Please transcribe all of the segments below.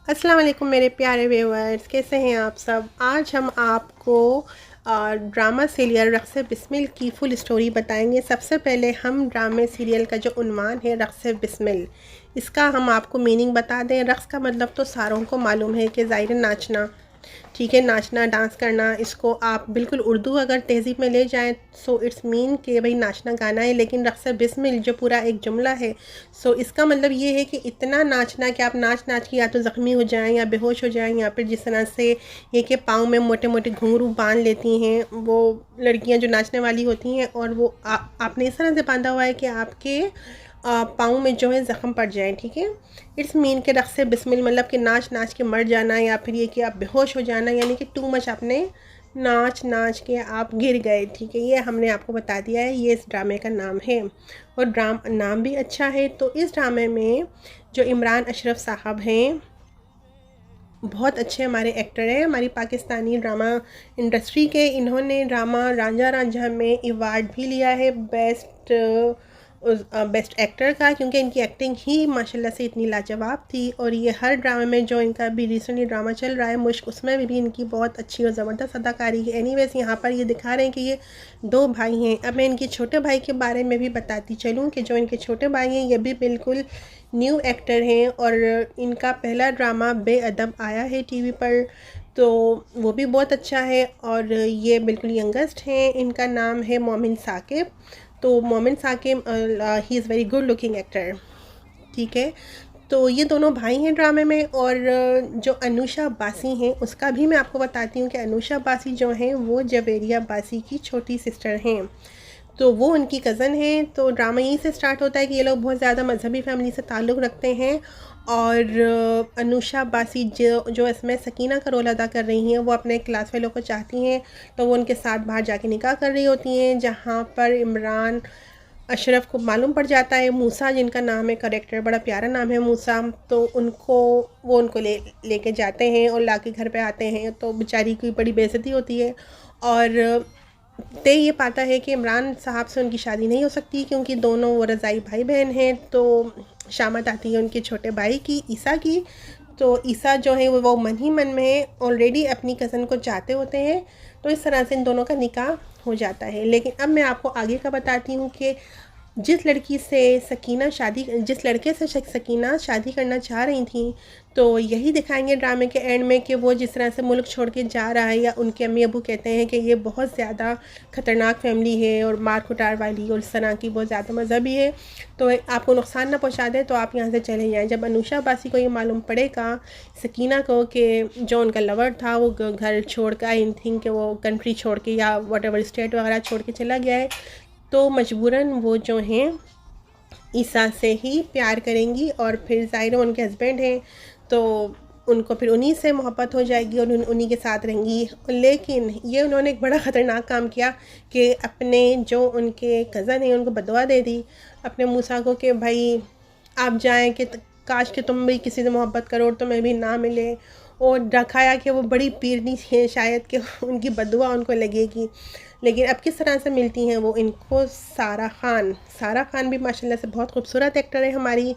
अस्सलाम वालेकुम मेरे प्यारे व्यूअर्स, कैसे हैं आप सब। आज हम आपको ड्रामा सीरियल रक़्स बिस्मिल की फुल स्टोरी बताएंगे। सबसे पहले हम ड्रामे सीरियल का जो उन्वान है रक़्स बिस्मिल, इसका हम आपको मीनिंग बता दें। रक़्स का मतलब तो सारों को मालूम है कि ज़ाहिर नाचना, ठीक है, नाचना डांस करना। इसको आप बिल्कुल उर्दू अगर तहज़ीब में ले जाएं सो इट्स मीन कि भाई नाचना गाना है। लेकिन रक़्स बिस्मिल जो पूरा एक जुमला है, सो इसका मतलब ये है कि इतना नाचना कि आप नाच नाच के या तो ज़ख्मी हो जाएं या बेहोश हो जाएं, या फिर जिस तरह से ये कि पाँव में मोटे मोटे घुंघरू बांध लेती हैं वो लड़कियां जो नाचने वाली होती हैं, और वो आपने इस तरह से बांधा हुआ है कि आपके पाँव में जो है ज़ख़म पड़ जाए, ठीक है। इट्स मीन के रक़्स बिस्मिल मतलब कि नाच नाच के मर जाना, या फिर ये कि आप बेहोश हो जाना, यानी कि टू मच आपने नाच नाच के आप गिर गए, ठीक है। ये हमने आपको बता दिया है, ये इस ड्रामे का नाम है और नाम भी अच्छा है। तो इस ड्रामे में जो इमरान अशरफ साहब हैं, बहुत अच्छे हमारे एक्टर हैं, हमारी पाकिस्तानी ड्रामा इंडस्ट्री के। इन्होंने ड्रामा रांझा रांझा में अवार्ड भी लिया है बेस्ट एक्टर का, क्योंकि इनकी एक्टिंग ही माशाल्लाह से इतनी लाजवाब थी। और ये हर ड्रामे में जो इनका भी रिसेंटली ड्रामा चल रहा है मुश्क, उसमें भी इनकी बहुत अच्छी और ज़बरदस्त अदाकारी है। एनीवेज यहाँ पर ये दिखा रहे हैं कि ये दो भाई हैं। अब मैं इनके छोटे भाई के बारे में भी बताती चलूँ कि जो इनके छोटे भाई हैं ये भी बिल्कुल न्यू एक्टर हैं, और इनका पहला ड्रामा बेअदब आया है टीवी पर, तो वो भी बहुत अच्छा है। और ये बिल्कुल यंगेस्ट हैं। इनका नाम है मोमिन साकिब। तो Momin Sakib he is very good looking actor, ठीक है। तो ये दोनों भाई हैं ड्रामे में। और जो अनुषा बासी हैं उसका भी मैं आपको बताती हूँ कि अनुषा बासी जो हैं वो जवेरिया बासी की छोटी सिस्टर हैं, तो वो उनकी कज़न हैं। तो ड्रामा यहीं से स्टार्ट होता है कि ये लोग बहुत ज़्यादा मजहबी फैमिली से ताल्लुक़ रखते हैं। और अनुषा बासी जो इसमें सकीना का रोल अदा कर रही हैं, वो अपने क्लास फेलो को चाहती हैं, तो वो उनके साथ बाहर जाके निकाह कर रही होती हैं, जहाँ पर इमरान अशरफ को मालूम पड़ जाता है, मूसा जिनका नाम है, करेक्टर बड़ा प्यारा नाम है मूसा, तो वो उनको लेके जाते हैं और लाके घर पे आते हैं। तो बेचारी की बड़ी बेइज्जती होती है, और ते ये पाता है कि इमरान साहब से उनकी शादी नहीं हो सकती, क्योंकि दोनों वो रज़ाई भाई बहन हैं। तो शामत आती है उनके छोटे भाई की, ईसा की। तो ईसा जो है वो मन ही मन में ऑलरेडी अपनी कज़न को चाहते होते हैं, तो इस तरह से इन दोनों का निकाह हो जाता है। लेकिन अब मैं आपको आगे का बताती हूँ कि जिस लड़के से सकीना शादी करना चाह रही थी, तो यही दिखाएंगे ड्रामे के एंड में कि वो जिस तरह से मुल्क छोड़ के जा रहा है, या उनके अम्मी अबू कहते हैं कि ये बहुत ज़्यादा ख़तरनाक फैमिली है और मार कुटार वाली और इस तरह की बहुत ज़्यादा मजहबी है, तो आपको नुकसान ना पहुंचा दे तो आप यहाँ से चले जाएं। जब अनुषा बासी को ये मालूम पड़ेगा सकीना को कि जो उनका लवर था वो घर छोड़ कर, आई थिंक कि वो कंट्री छोड़ के या वट स्टेट वगैरह छोड़ के चला गया है, तो मजबूरन वो जो हैं ईसा से ही प्यार करेंगी। और फिर ज़ाहिर उनके हस्बैंड हैं, तो उनको फिर उन्हीं से मोहब्बत हो जाएगी और उन्हीं के साथ रहेंगी। लेकिन ये उन्होंने एक बड़ा ख़तरनाक काम किया कि अपने जो उनके कज़न हैं उनको बदुआ दे दी अपने मूसा को कि भाई आप जाएं कि काश कि तुम भी किसी से मोहब्बत करो और तुम्हें भी ना मिले, और दिखाया कि वो बड़ी पीरनी है, शायद कि उनकी बदुआ उनको लगेगी। लेकिन अब किस तरह से मिलती हैं वो इनको सारा खान भी माशाल्लाह से बहुत खूबसूरत एक्टर है हमारी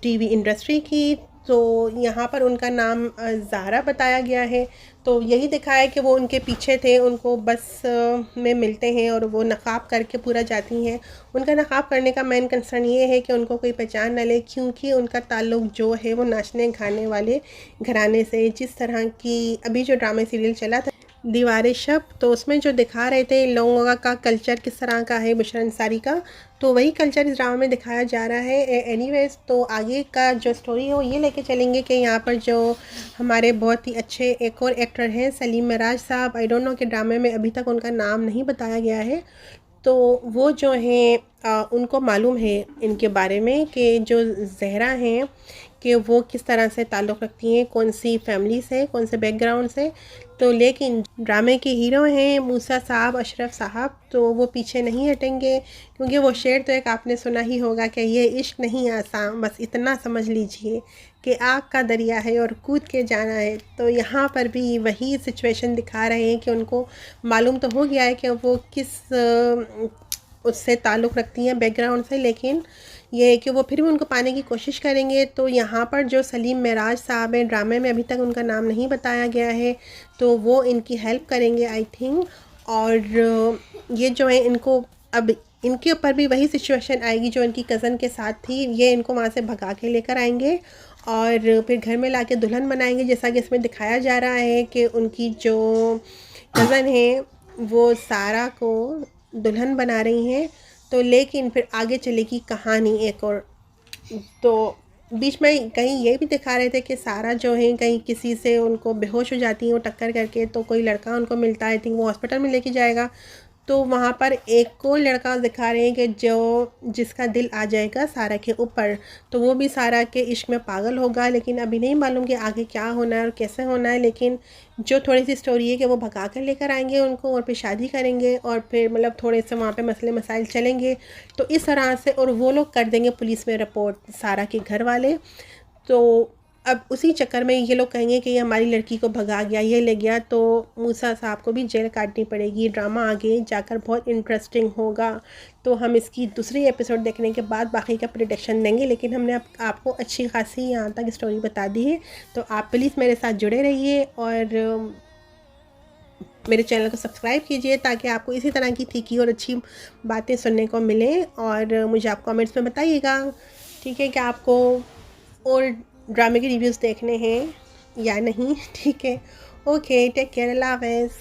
टीवी इंडस्ट्री की। तो यहाँ पर उनका नाम ज़ाहरा बताया गया है। तो यही दिखाया कि वो उनके पीछे थे, उनको बस में मिलते हैं और वो नकाब करके पूरा जाती हैं। उनका नकाब करने का मेन कंसर्न ये है कि उनको कोई पहचान न ले, क्योंकि उनका ताल्लुक़ जो है वो नाचने गाने वाले घराने से। जिस तरह की अभी जो ड्रामा सीरियल चला था दीवारे शब, तो उसमें जो दिखा रहे थे इन लोगों का कल्चर किस तरह का है, बुशरा अंसारी का, तो वही कल्चर इस ड्रामा में दिखाया जा रहा है। एनीवेज, तो आगे का जो स्टोरी है वो ये लेके चलेंगे कि यहाँ पर जो हमारे बहुत ही अच्छे एक और एक्टर हैं सलीम मराज साहब, आई डोंट नो कि ड्रामे में अभी तक उनका नाम नहीं बताया गया है, तो वो जो हैं उनको मालूम है इनके बारे में कि जो ज़हरा हैं कि वो किस तरह से ताल्लुक़ रखती हैं, कौन सी फैमिली से, कौन से बैकग्राउंड से। तो लेकिन ड्रामे के हीरो हैं मूसा साहब, अशरफ साहब, तो वो पीछे नहीं हटेंगे, क्योंकि वो शेर तो एक आपने सुना ही होगा कि ये इश्क नहीं आसान, बस इतना समझ लीजिए कि आग का दरिया है और कूद के जाना है। तो यहाँ पर भी वही सिचुएशन दिखा रहे हैं कि उनको मालूम तो हो गया है कि वो किस उससे ताल्लुक़ रखती हैं बैकग्राउंड से, लेकिन ये है कि वो फिर भी उनको पाने की कोशिश करेंगे। तो यहाँ पर जो सलीम मेराज साहब हैं, ड्रामे में अभी तक उनका नाम नहीं बताया गया है, तो वो इनकी हेल्प करेंगे आई थिंक। और ये जो है इनको अब इनके ऊपर भी वही सिचुएशन आएगी जो इनकी कज़न के साथ थी। ये इनको वहाँ से भगा के लेकर आएंगे और फिर घर में लाके दुल्हन बनाएंगे, जैसा कि इसमें दिखाया जा रहा है कि उनकी जो कज़न है वो सारा को दुल्हन बना रही हैं। तो लेकिन फिर आगे चलेगी कहानी एक और। तो बीच में कहीं ये भी दिखा रहे थे कि सारा जो है कहीं किसी से उनको बेहोश हो जाती है वो टक्कर करके, तो कोई लड़का उनको मिलता है, आई थिंक वो हॉस्पिटल में लेके जाएगा। तो वहाँ पर एक को लड़का दिखा रहे हैं कि जो जिसका दिल आ जाएगा सारा के ऊपर, तो वो भी सारा के इश्क में पागल होगा। लेकिन अभी नहीं मालूम कि आगे क्या होना है और कैसे होना है, लेकिन जो थोड़ी सी स्टोरी है कि वो भगा कर लेकर आएंगे उनको और फिर शादी करेंगे और फिर मतलब थोड़े से वहाँ पे मसले मसाइल चलेंगे। तो इस तरह से और वो लोग कर देंगे पुलिस में रिपोर्ट, सारा के घर वाले। तो अब उसी चक्कर में ये लोग कहेंगे कि ये हमारी लड़की को भगा गया, ये ले गया, तो मूसा साहब को भी जेल काटनी पड़ेगी। ड्रामा आगे जाकर बहुत इंटरेस्टिंग होगा। तो हम इसकी दूसरी एपिसोड देखने के बाद बाकी का प्रेडिक्शन देंगे, लेकिन हमने आपको अच्छी खासी यहाँ तक स्टोरी बता दी है। तो आप प्लीज़ मेरे साथ जुड़े रहिए और मेरे चैनल को सब्सक्राइब कीजिए ताकि आपको इसी तरह की तीखी और अच्छी बातें सुनने को मिलें। और मुझे आप कमेंट्स में बताइएगा, ठीक है, कि आपको और ड्रामे के रिव्यूज़ देखने हैं या नहीं। ठीक है, ओके, टेक केयर, अल्लाह हाफ़िज़।